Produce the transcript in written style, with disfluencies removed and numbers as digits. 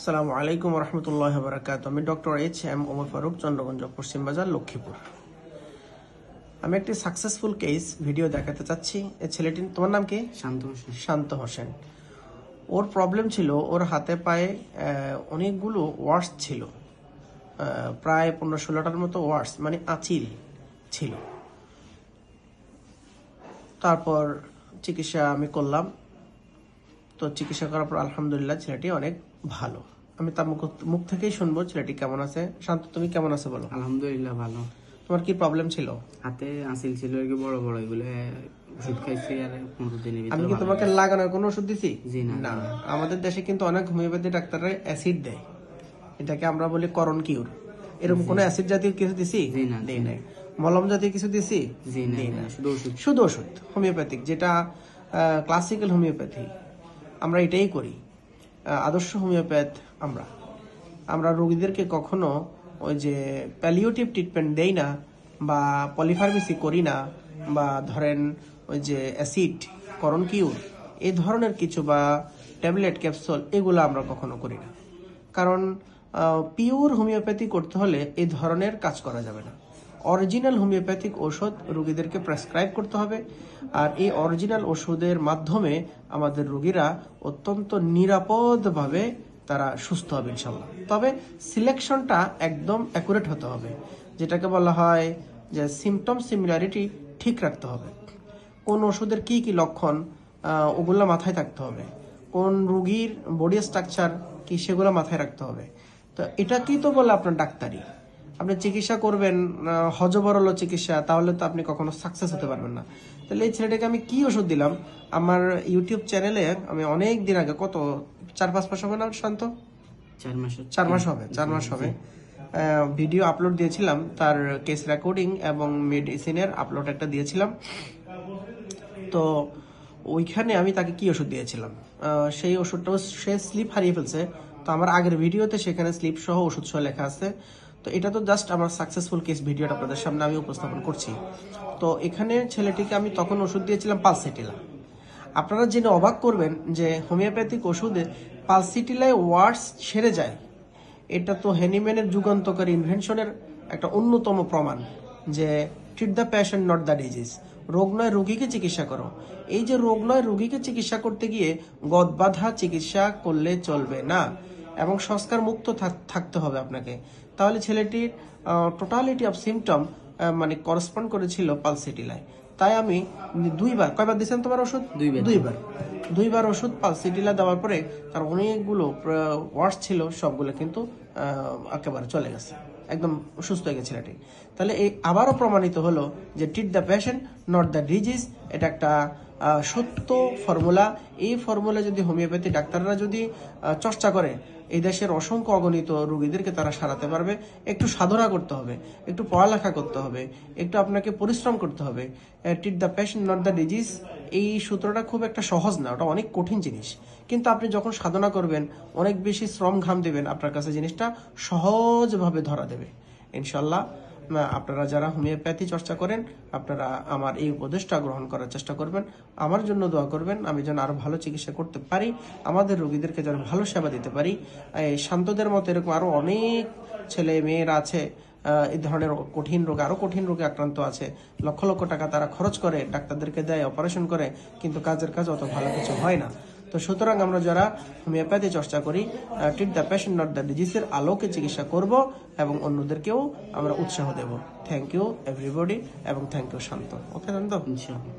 আসসালামু আলাইকুম রহমতুল্লাহ বারাকাতুহু। আমি ডক্টর এইচ.এম. ওমর ফারুক, চন্দ্রগঞ্জ পশ্চিম বাজার, লক্ষ্মীপুর। আমি একটি সাকসেসফুল কেস ভিডিও দেখাতে চাচ্ছি। এই ছেলেটি, তোমার নাম কি? শান্ত হোসেন। ওর প্রবলেম ছিল, ওর হাতে পায়ে অনেকগুলো ওয়ার্স ছিল, প্রায় 15-16টার মতো ওয়ার্স, মানে আঁচিল ছিল। তারপর চিকিৎসা আমি করলাম। তো চিকিৎসা করার পর আলহামদুলিল্লাহ ছেলেটি অনেক ভালো। আমি তার মুখ থেকেই শুনবো ছেলেটি কেমন আছে। শান্ত, তুমি কেমন আছো বলো? আলহামদুলিল্লাহ ভালো। তোমার কি প্রবলেম ছিল? হাতে আঁচিল ছিল বড় বড়, এগুলো ওষুধ খাইছি আর 15 দিনের ভিতরে। আমি কি তোমাকে লাগানোর কোনো ওষুধ দিছি? জি না। আমাদের দেশে কিন্তু অনেক হোমিওপ্যাথি ডাক্তাররা অ্যাসিড দেয়, এটাকে আমরা বলি করন কিউর। এরকম কোনো অ্যাসিড জাতীয় কিছু দিছি? দেই নাই। মলম জাতীয় কিছু দিছি? দেই না, শুধু ওষুধ। হোমিওপ্যাথিক, যেটা ক্লাসিক্যাল হোমিওপ্যাথি, আমরা এটাই করি। আদর্শ হোমিওপ্যাথ আমরা রোগীদেরকে কখনো ওই যে প্যালিওটিভ ট্রিটমেন্ট দেই না, বা পলিফার্মেসি করি না, বা ধরেন ওই যে অ্যাসিড, করন কিউর, এই ধরনের কিছু, বা ট্যাবলেট, ক্যাপসুল, এগুলো আমরা কখনো করি না। কারণ পিওর হোমিওপ্যাথি করতে হলে এই ধরনের কাজ করা যাবে না। অরিজিনাল হোমিওপ্যাথিক ওষুধ রোগীদেরকে প্রেসক্রাইব করতে হবে, আর এই অরিজিনাল ওষুধের মাধ্যমে আমাদের রোগীরা অত্যন্ত নিরাপদভাবে তারা সুস্থ হবে ইনশাল্লাহ। তবে সিলেকশনটা একদম অ্যাকুরেট হতে হবে, যেটাকে বলা হয় যে সিমটম সিমিলারিটি ঠিক রাখতে হবে। কোন ওষুধের কি কি লক্ষণ, ওগুলো মাথায় থাকতে হবে। কোন রোগীর বডি স্ট্রাকচার কি, সেগুলো মাথায় রাখতে হবে। তো এটা কি তো বলে আপনার ডাক্তারি, আপনি চিকিৎসা করবেন হজবরল চিকিৎসা, তাহলে তো আপনি কখনো সাকসেস হতে পারবেন না। তাহলে এই ছেলেটাকে আমি কি ওষুধ দিলাম? আমার ইউটিউব চ্যানেলে আমি অনেক দিন আগে, কত 4-5 মাস হবে না শান্ত? 4 মাস হবে ভিডিও আপলোড দিয়েছিলাম, তার কেস রেকর্ডিং এবং মেডিসিনের আপলোড একটা দিয়েছিলাম। তো ওইখানে আমি তাকে কি ওষুধ দিয়েছিলাম, সেই ওষুধটাও সে স্লিপ হারিয়ে ফেলছে। তো আমার আগের ভিডিওতে সেখানে স্লিপ সহ ওষুধ সহ লেখা আছে। তো এটা তো জাস্ট আমার সাকসেসফুল কেস ভিডিওটা আপনাদের সামনে আমি উপস্থাপন করছি। তো এখানে ছেলেটিকে আমি তখন ওষুধ দিয়েছিলাম পালসিটিলা। আপনারা জেনে অবাক করবেন যে হোমিওপ্যাথিক ওষুধে পালসিটিলায় ওয়ার্ডস সেরে যায়। এটা তো হ্যানিম্যানের যুগান্তকারী ইনভেনশনের একটা অন্যতম প্রমাণ, যে treat the patient not the disease. রোগ নয় রোগীকে চিকিৎসা করো। এই যে রোগ নয় রোগীকে চিকিৎসা করতে গিয়ে গদবাধা চিকিৎসা করলে চলবে না, এবং সংস্কার মুক্ত থাকতে হবে আপনাকে। তাহলে ছেলেটির টোটালিটি অফ সিমটম মানে করসপন্ড করেছিল পালসিটিলায়। তাই আমি কয়বার দিয়েছেন তোমার ওষুধ? দুইবার ওষুধ পালসিটিলা দেওয়ার পরে তার অনেকগুলো ওয়ার্ডস ছিল, সবগুলো কিন্তু একেবারে চলে গেছে, একদম সুস্থ হয়ে গেছে ছেলেটি। তাহলে এই আবারও প্রমাণিত হলো যে treat the patient not the disease, এটা একটা সত্য ফর্মুলা। এই ফর্মুলা যদি হোমিওপ্যাথি ডাক্তাররা যদি চর্চা করে, এই দেশের অসংখ্য অগণিত রোগীদেরকে তারা সারাতে পারবে। একটু সাধনা করতে হবে, একটু পড়ালেখা করতে হবে, একটু আপনাকে পরিশ্রম করতে হবে। Treat the patient not the disease, এই সূত্রটা খুব একটা সহজ না, ওটা অনেক কঠিন জিনিস। কিন্তু আপনি যখন সাধনা করবেন, অনেক বেশি শ্রম ঘাম দেবেন, আপনার কাছে জিনিসটা সহজভাবে ধরা দেবে ইনশাল্লাহ। আপনারা যারা হোমিওপ্যাথি চর্চা করেন, আপনারা আমার এই উপদেশটা গ্রহণ করার চেষ্টা করবেন, আমার জন্য দোয়া করবেন, আমি যেন আরো ভালো চিকিৎসা করতে পারি, আমাদের রোগীদেরকে যেন ভালো সেবা দিতে পারি। এই শান্তদের মতো এরকম আরো অনেক ছেলে মেয়েরা আছে, এই ধরনের কঠিন রোগ, আরো কঠিন রোগে আক্রান্ত আছে। লক্ষ লক্ষ টাকা তারা খরচ করে, ডাক্তারদেরকে দেয়, অপারেশন করে, কিন্তু কাজের কাজ অত ভালো কিছু হয় না। তো সুতরাং আমরা যারা হোমিওপ্যাথি চর্চা করি, treat the patient not the ডিজিজের আলোকে চিকিৎসা করব, এবং অন্যদেরকেও আমরা উৎসাহ দেব। থ্যাংক ইউ এভরিবডি, এবং thank you Shanta. Okay Shanta. ইনশাআল্লাহ।